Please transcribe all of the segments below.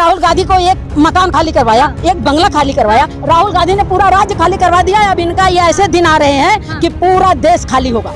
राहुल गांधी को एक मकान खाली करवाया, एक बंगला खाली करवाया। राहुल गांधी ने पूरा राज्य खाली करवा दिया। अब इनका ये ऐसे दिन आ रहे हैं कि पूरा देश खाली होगा।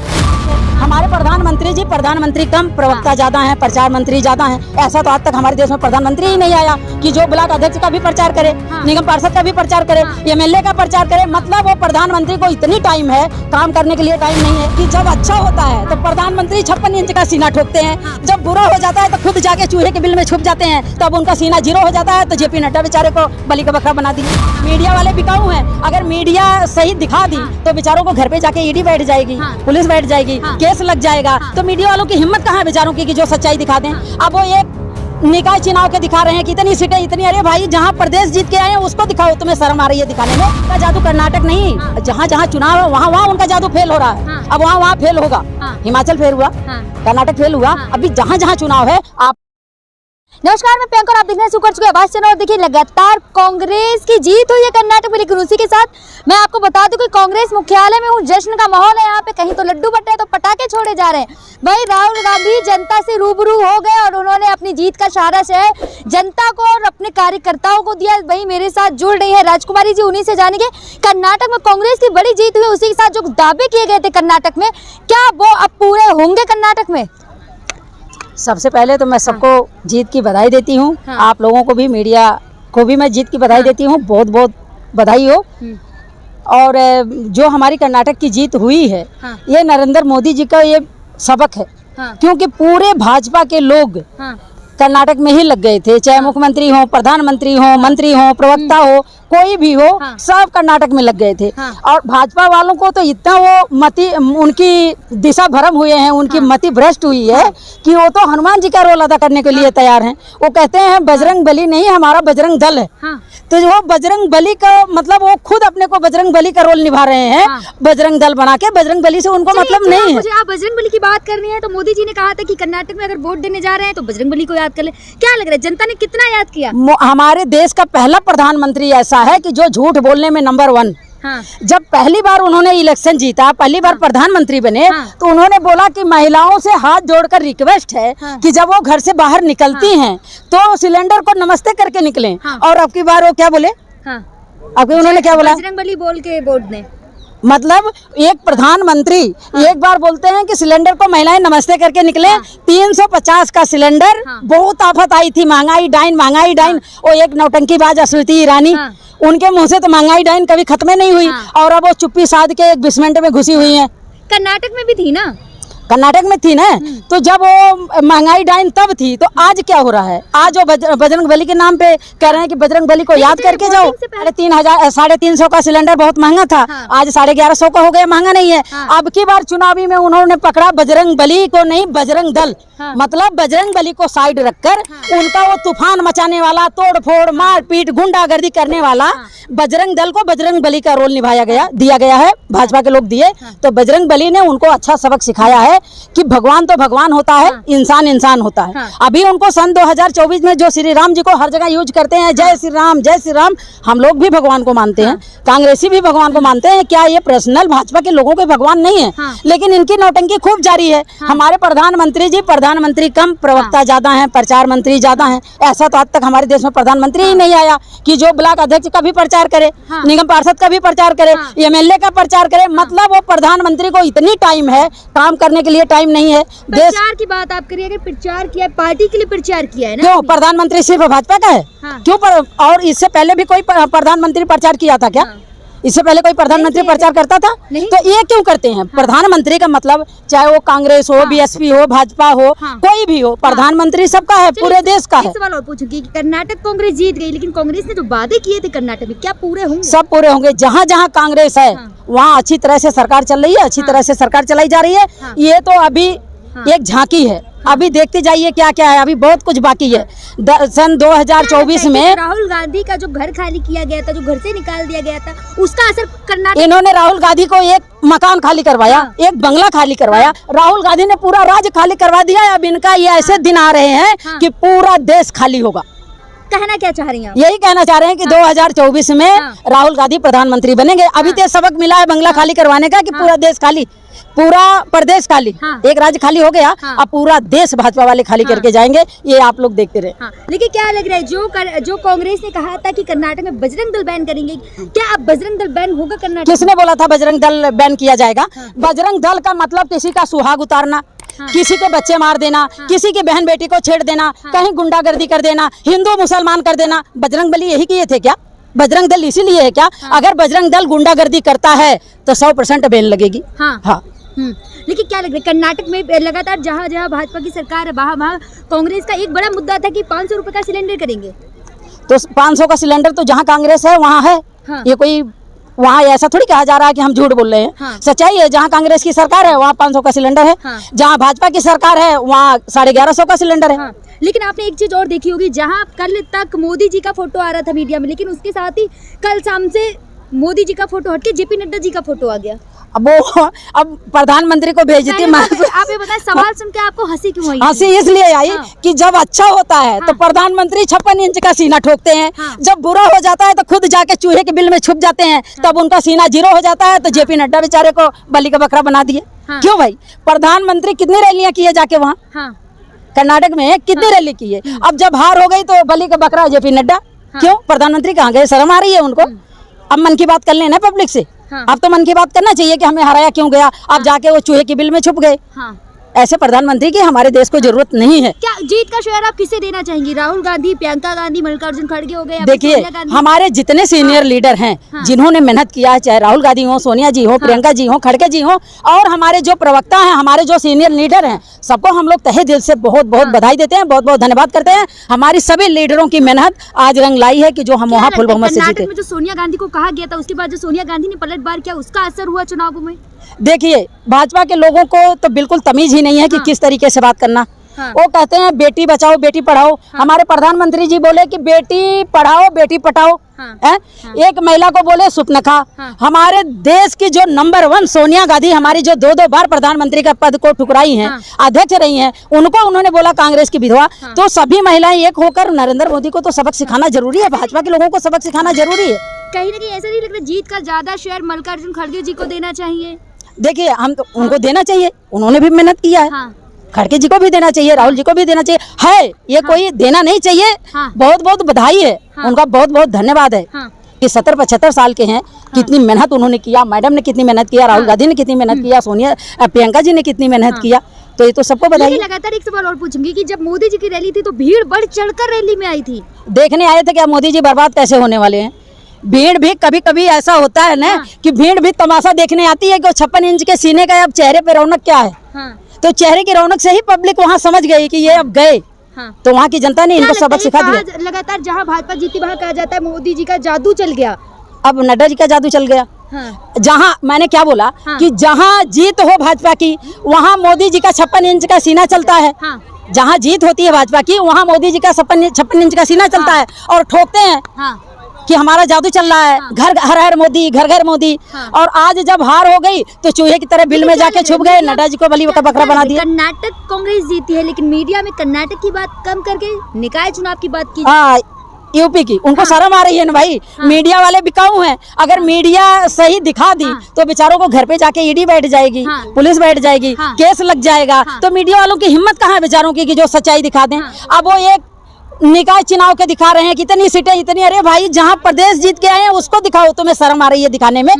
हमारे प्रधानमंत्री जी, प्रधानमंत्री कम, प्रवक्ता ज्यादा हैं, प्रचार मंत्री ज्यादा हैं। ऐसा तो आज तक हमारे देश में प्रधानमंत्री ही नहीं आया कि जो ब्लॉक अध्यक्ष का भी प्रचार करे, निगम पार्षद का भी प्रचार करे, एमएलए का प्रचार करे। मतलब वो प्रधानमंत्री को इतनी टाइम है, काम करने के लिए टाइम नहीं है कि जब अच्छा होता है तो प्रधानमंत्री 56 इंच का सीना ठोकते हैं, जब बुरा हो जाता है तो खुद जाके चूहे के बिल में छुप जाते हैं, तब उनका सीना जीरो हो जाता है। तो जेपी नड्डा बेचारे को बलि का बकरा बना दिए। मीडिया वाले बिकाऊ हैं, अगर मीडिया सही दिखा दी तो बेचारों को घर पे जाके ईडी बैठ जाएगी, पुलिस बैठ जाएगी, केस लग जाएगा। तो मीडिया वालों की हिम्मत कहाँ है बेचारों की कि जो सच्चाई दिखा दें। अब वो एक निकाय चुनाव के दिखा रहे हैं कि इतनी सीटें इतनी। अरे भाई, जहाँ प्रदेश जीत के आए हैं उसको दिखाओ, तुम्हें शर्म आ रही है दिखाने में? उनका जादू कर्नाटक नहीं, जहाँ जहाँ चुनाव है वहाँ उनका जादू फेल हो रहा है। अब वहाँ फेल होगा। हिमाचल फेल हुआ, कर्नाटक फेल हुआ, अभी जहाँ जहाँ चुनाव है। आप नमस्कार, मैं प्रियंका और आप देखने शुरू कर चुके आवाज चैनल। और देखिए, लगातार कांग्रेस की जीत हुई है कर्नाटक में, लेकिन उसी के साथ मैं आपको बता दूं कि कांग्रेस मुख्यालय में हूँ, जश्न का माहौल है यहाँ पे। कहीं तो लड्डू बट रहे तो पटाखे छोड़े जा रहे हैं। भाई, राहुल गांधी जनता से रूबरू हो गए और उन्होंने अपनी जीत का सहारा से जनता को और अपने कार्यकर्ताओं को दिया। वही मेरे साथ जुड़ रही है राजकुमारी जी, उन्हीं से जानेंगे कर्नाटक में कांग्रेस की बड़ी जीत हुई, उसी के साथ जो दावे किए गए थे कर्नाटक में, क्या वो अब पूरे होंगे कर्नाटक में? सबसे पहले तो मैं सबको जीत की बधाई देती हूँ। आप लोगों को भी, मीडिया को भी मैं जीत की बधाई देती हूँ। बहुत बहुत बधाई हो। और जो हमारी कर्नाटक की जीत हुई है, ये नरेंद्र मोदी जी का ये सबक है। क्योंकि पूरे भाजपा के लोग कर्नाटक में ही लग गए थे, चाहे मुख्यमंत्री हो, प्रधानमंत्री हो, मंत्री हो, प्रवक्ता हो, कोई भी हो, सब कर्नाटक में लग गए थे। और भाजपा वालों को तो इतना वो मति, उनकी दिशा भ्रम हुए हैं, उनकी मति भ्रष्ट हुई है कि वो तो हनुमान जी का रोल अदा करने के लिए तैयार हैं। वो कहते हैं बजरंग बली नहीं, हमारा बजरंग दल है। तो वो बजरंग बली का मतलब, वो खुद अपने को बजरंग बली का रोल निभा रहे हैं। बजरंग दल बना के, बजरंग बली से उनको मतलब नहीं है। मुझे आप बजरंग बली की बात करनी है तो मोदी जी ने कहा था कि कर्नाटक में अगर वोट देने जा रहे हैं तो बजरंग बली को याद कर ले। क्या लग रहा है, जनता ने कितना याद किया? हमारे देश का पहला प्रधानमंत्री ऐसा है कि जो झूठ बोलने में नंबर 1। जब पहली बार उन्होंने इलेक्शन जीता, पहली बार प्रधानमंत्री बने, तो उन्होंने बोला कि महिलाओं से हाथ जोड़कर रिक्वेस्ट है कि जब वो घर से बाहर निकलती हैं तो सिलेंडर को नमस्ते करके निकलें। और अब की बार वो क्या बोले? अब उन्होंने क्या बोला? बजरंग बली बोल के वोट दें। मतलब एक प्रधानमंत्री एक बार बोलते हैं कि सिलेंडर को महिलाएं नमस्ते करके निकले। 350 का सिलेंडर, बहुत आफत आई थी, महंगाई डाइन। वो एक नौटंकीबाज स्मृति ईरानी, उनके मुंह से तो महंगाई डाइन कभी खत्म नहीं हुई। और अब वो चुप्पी साध के एक बेसमेंट में घुसी हुई है। कर्नाटक में भी थी ना? कर्नाटक में थी ना। तो जब वो महंगाई डाइन तब थी, तो आज क्या हो रहा है? आज वो बजरंग बली के नाम पे कह रहे हैं कि बजरंग बली को याद करके जाओ। 3,500 का सिलेंडर बहुत महंगा था, आज 1150 का हो गया, महंगा नहीं है। अब की बार चुनावी में उन्होंने पकड़ा बजरंग बली को नहीं, बजरंग दल। मतलब बजरंग बली को साइड रखकर उनका वो तूफान मचाने वाला, तोड़फोड़, मारपीट, गुंडागर्दी करने वाला बजरंग दल को बजरंग बली का रोल दिया गया है। भाजपा के लोग दिए, तो बजरंग बली ने उनको अच्छा सबक सिखाया है कि भगवान तो भगवान होता है, इंसान इंसान होता है। अभी उनको सन 2024 में जो श्री राम जी को हर जगह यूज करते हैं, जय श्री राम जय श्री राम, हम लोग भी भगवान को मानते हैं, कांग्रेसी भी भगवान को मानते हैं। क्या ये पर्सनल भाजपा के लोगों के भगवान नहीं है? लेकिन इनकी नौटंकी खूब जारी है। हमारे प्रधानमंत्री जी, प्रधानमंत्री कम, प्रवक्ता ज्यादा हैं, प्रचार मंत्री ज्यादा हैं। ऐसा तो आज तक हमारे देश में प्रधानमंत्री ही नहीं आया कि जो ब्लॉक अध्यक्ष का भी प्रचार करे, निगम पार्षद का भी प्रचार करे, एमएलए का प्रचार करे। मतलब वो प्रधानमंत्री को इतनी टाइम है, काम करने के लिए टाइम नहीं है। प्रचार की बात आप करिए, अगर प्रचार किया, पार्टी के लिए प्रचार किया है ना? क्यों प्रधानमंत्री सिर्फ भाजपा का है? क्यों और इससे पहले भी कोई प्रधानमंत्री प्रचार किया था क्या? इससे पहले कोई प्रधानमंत्री प्रचार करता था? तो ये क्यों करते हैं? प्रधानमंत्री का मतलब चाहे वो कांग्रेस हो, बीएसपी हो, भाजपा हो, कोई भी हो, प्रधानमंत्री सबका है, पूरे देश का है। सवाल और पूछूंगी, कर्नाटक कांग्रेस जीत गई, लेकिन कांग्रेस ने जो वादे किए थे कर्नाटक में, क्या पूरे होंगे? सब पूरे होंगे। जहाँ जहाँ कांग्रेस है वहाँ अच्छी तरह से सरकार चल रही है, अच्छी तरह से सरकार चलाई जा रही है। ये तो अभी एक झांकी है, अभी देखते जाइए क्या क्या है, अभी बहुत कुछ बाकी है। सन 2024 में राहुल गांधी का जो घर खाली किया गया था, जो घर से निकाल दिया गया था, उसका असर कर्नाटक, इन्होंने राहुल गांधी को एक मकान खाली करवाया, एक बंगला खाली करवाया। राहुल गांधी ने पूरा राज्य खाली करवा दिया। अब इनका ये ऐसे दिन आ रहे हैं कि पूरा देश खाली होगा। कहना क्या चाह रही हैं? यही कहना चाह रहे हैं कि 2024 में राहुल गांधी प्रधानमंत्री बनेंगे। अभी तो सबक मिला है बंगला खाली करवाने का कि पूरा देश खाली। पूरा प्रदेश खाली, हाँ। एक राज्य खाली हो गया, हाँ। अब पूरा देश भाजपा वाले खाली हाँ। करके जाएंगे, ये आप लोग देखते रहे। हाँ, लेकिन क्या लग रहा है जो कांग्रेस ने कहा था कि कर्नाटक में बजरंग दल बैन करेंगे, क्या अब बजरंग दल बैन होगा कर्नाटक? किसने बोला था बजरंग दल बैन किया जाएगा? हाँ। बजरंग दल का मतलब किसी का सुहाग उतारना, हाँ। किसी के बच्चे मार देना, हाँ। किसी की बहन बेटी को छेड़ देना, हाँ। कहीं गुंडागर्दी कर देना, हिंदू मुसलमान कर देना। बजरंग बली यही किए थे क्या? बजरंग दल इसीलिए है क्या? हाँ। अगर बजरंग दल गुंडागर्दी करता है तो 100% बैन लगेगी। हाँ। हाँ। लेकिन क्या लग रहा है कर्नाटक में लगातार जहाँ जहाँ भाजपा की सरकार है वहाँ कांग्रेस का एक बड़ा मुद्दा था कि 500 रुपए का सिलेंडर करेंगे, तो 500 का सिलेंडर तो जहाँ कांग्रेस है वहाँ है। हाँ। ये कोई वहाँ ऐसा थोड़ी कहा जा रहा है कि हम झूठ बोल रहे हैं। हाँ। सच्चाई है, जहाँ कांग्रेस की सरकार है वहाँ 500 का सिलेंडर है। हाँ। जहाँ भाजपा की सरकार है वहाँ 1150 का सिलेंडर है। हाँ। लेकिन आपने एक चीज और देखी होगी, जहाँ कल तक मोदी जी का फोटो आ रहा था मीडिया में, लेकिन उसके साथ ही कल शाम से मोदी जी का फोटो हटके जेपी नड्डा जी का फोटो आ गया। अब प्रधानमंत्री को भेज दी। आप ये बताएं, सवाल सुन के आपको हंसी क्यों आई? हंसी इसलिए आई हाँ। कि जब अच्छा होता है तो प्रधानमंत्री 56 इंच का सीना ठोकते हैं। हाँ। जब बुरा हो जाता है तो खुद जाके चूहे के बिल में छुप जाते हैं। तब उनका सीना 0 हो जाता है। तो जेपी नड्डा बेचारे को बलि का बकरा बना दिए। हाँ। क्यों भाई? प्रधानमंत्री कितनी रैलियां किए जाके वहाँ हाँ। कर्नाटक में कितनी रैली की है? अब जब हार हो गई तो बलि का बकरा जेपी नड्डा। क्यों? प्रधानमंत्री कहाँ गए? शर्म आ रही है उनको। अब मन की बात कर लेना पब्लिक से। हाँ। अब तो मन की बात करना चाहिए कि हमें हराया क्यों गया। अब जाके वो चूहे के बिल में छुप गए। हाँ। ऐसे प्रधानमंत्री की हमारे देश को जरूरत नहीं है। क्या जीत का श्रेय आप किसे देना चाहेंगी? राहुल गांधी, प्रियंका गांधी, मल्लिकार्जुन खड़गे हो गए, देखिए, सोनिया गांधी? हमारे जितने सीनियर लीडर हैं, हाँ। जिन्होंने मेहनत किया है, चाहे राहुल गांधी हो, सोनिया जी हो, प्रियंका जी हो, खड़गे जी हो, और हमारे जो प्रवक्ता हैं, हमारे जो सीनियर लीडर हैं, सबको हम लोग तहे दिल से बहुत बहुत बधाई देते हैं, बहुत बहुत धन्यवाद करते हैं। हमारी सभी लीडरों की मेहनत आज रंग लाई है कि जो हम वहाँ फुल बहुमत से जीते। में जो सोनिया गांधी को कहा गया था, उसके बाद जो सोनिया गांधी ने पलटवार किया, उसका असर हुआ चुनावों में? देखिए, भाजपा के लोगों को तो बिल्कुल तमीज ही नहीं है कि हाँ। किस तरीके से बात करना। हाँ। वो कहते हैं बेटी बचाओ बेटी पढ़ाओ। हमारे प्रधानमंत्री जी बोले कि बेटी पढ़ाओ बेटी पटाओ। हाँ। है? एक महिला को बोले सुपनखा। हाँ। हमारे देश की जो नंबर 1 सोनिया गांधी, हमारी जो 2 बार प्रधानमंत्री का पद को ठुकराई हैं, हाँ। अध्यक्ष रही हैं, उनको उन्होंने बोला कांग्रेस की विधवा। हाँ। तो सभी महिलाएं एक होकर नरेंद्र मोदी को तो सबक सिखाना जरूरी है। भाजपा के लोगों को सबक सिखाना जरूरी है। कहीं ना कहीं ऐसा नहीं लग रहा जीत का ज्यादा शेयर मल्लिकार्जुन खड़गे जी को देना चाहिए? देखिए, हम तो उनको देना चाहिए, उन्होंने भी मेहनत किया है। हाँ। खड़गे जी को भी देना चाहिए, राहुल जी को भी देना चाहिए। है ये कोई देना नहीं चाहिए। हाँ। बहुत बहुत बधाई है, उनका बहुत बहुत धन्यवाद है हाँ। कि 70-75 साल के हैं। कितनी मेहनत उन्होंने किया, मैडम ने कितनी मेहनत किया, राहुल गांधी ने कितनी मेहनत किया, सोनिया प्रियंका जी ने कितनी मेहनत किया। तो ये तो सबको बधाई। लेकिन लगातार एक सवाल और पूछूंगी कि जब मोदी जी की रैली थी तो भीड़ बढ़ चढ़कर रैली में आई थी। देखने आए थे क्या मोदी जी बर्बाद कैसे होने वाले हैं। भीड़ भी कभी कभी ऐसा होता है ना। हाँ। कि भीड़ भी तमाशा देखने आती है कि 56 इंच के सीने का अब चेहरे पे रौनक क्या है। हाँ। तो चेहरे की रौनक से ही पब्लिक वहाँ समझ गई कि ये अब गए। हाँ। तो वहाँ की जनता ने इनको सबक सिखा दिया। लगातार जहाँ भाजपा जीती वहाँ कहा जाता है मोदी जी का जादू चल गया। अब नड्डा जी का जादू चल गया। हाँ। जहाँ मैंने क्या बोला। हाँ। कि जहाँ जीत हो भाजपा की वहाँ मोदी जी का 56 इंच का सीना चलता है। हाँ। जहाँ जीत होती है भाजपा की वहाँ मोदी जी का 56 इंच का सीना चलता है और ठोकते हैं हाँ। कि हमारा जादू चल रहा है। हाँ। घर हर हर मोदी, घर घर मोदी। हाँ। और आज जब हार हो गई तो चूहे की तरह बिल में जाके छुप गए, नड्डा जी को बलि का बकरा बना दिया। कर्नाटक कांग्रेस जीती है, लेकिन मीडिया में कर्नाटक की बात कम करके निकाय चुनाव की बात की। हाँ, यूपी की उनको शर्म आ रही है ना भाई। मीडिया वाले बिकाऊ हैं। अगर मीडिया सही दिखा दी तो बेचारों को घर पे जाके ईडी बैठ जाएगी, हाँ। पुलिस बैठ जाएगी, हाँ। केस लग जाएगा। तो मीडिया वालों की हिम्मत कहाँ है बेचारों की कि जो सच्चाई दिखा दें। अब वो एक निकाय चुनाव के दिखा रहे हैं कितनी सीटें इतनी। अरे भाई, जहाँ प्रदेश जीत के आए हैं उसको दिखाओ। तुम्हें शर्म आ रही है दिखाने में?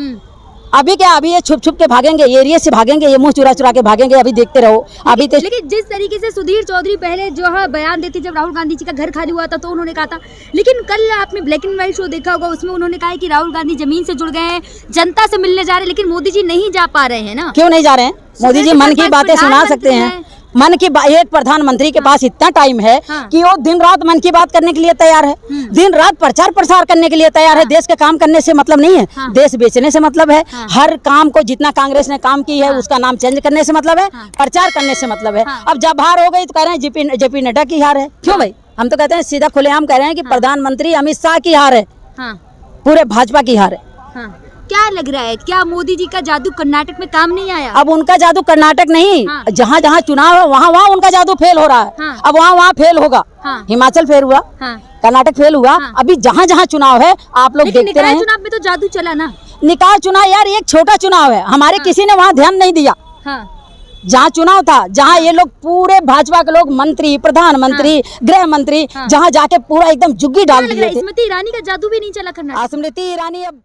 अभी क्या, अभी ये छुप छुप के भागेंगे, ये एरिया से भागेंगे, ये मुंह चुरा चुरा के भागेंगे। अभी देखते रहो। अभी तो लेकिन जिस तरीके से सुधीर चौधरी पहले जो है बयान देते जब राहुल गांधी जी का घर खाली हुआ था तो उन्होंने कहा था, लेकिन कल आपने ब्लैक एंड व्हाइट शो देखा होगा, उसमें उन्होंने कहा कि राहुल गांधी जमीन से जुड़ गए हैं, जनता से मिलने जा रहे हैं, लेकिन मोदी जी नहीं जा पा रहे हैं ना। क्यों नहीं जा रहे हैं? मोदी जी मन की बातें सुना सकते हैं। मन की एक प्रधानमंत्री के पास इतना टाइम है कि वो दिन रात मन की बात करने के लिए तैयार है, दिन रात प्रचार प्रसार करने के लिए तैयार है। देश के काम करने से मतलब नहीं है, देश बेचने से मतलब है। हर काम को जितना कांग्रेस ने काम की है उसका नाम चेंज करने से मतलब है, प्रचार करने से मतलब है। अब जब हार हो गई तो कह रहे हैं जेपी नड्डा की हार है। क्यों भाई? हम तो कहते हैं सीधा खुलेआम कह रहे हैं कि प्रधानमंत्री अमित शाह की हार है, पूरे भाजपा की हार है। क्या लग रहा है, क्या मोदी जी का जादू कर्नाटक में काम नहीं आया? अब उनका जादू कर्नाटक नहीं, जहाँ जहाँ चुनाव है वहाँ वहाँ उनका जादू फेल हो रहा है। अब वहाँ वहाँ फेल होगा। हिमाचल फेल हुआ, कर्नाटक फेल हुआ। अभी जहाँ जहाँ चुनाव है आप लोग देखते रहे। चुनाव में तो जादू चला ना। निकाय चुनाव यार एक छोटा चुनाव है, हमारे किसी ने वहाँ ध्यान नहीं दिया। हाँ जहाँ चुनाव था, जहाँ ये लोग पूरे भाजपा के लोग मंत्री, प्रधानमंत्री, गृह मंत्री, जहाँ जाके पूरा एकदम जुग्गी डाल दिए थे। स्मृति ईरानी का जादू भी नहीं चला कर्नाटक। स्मृति ईरानी अब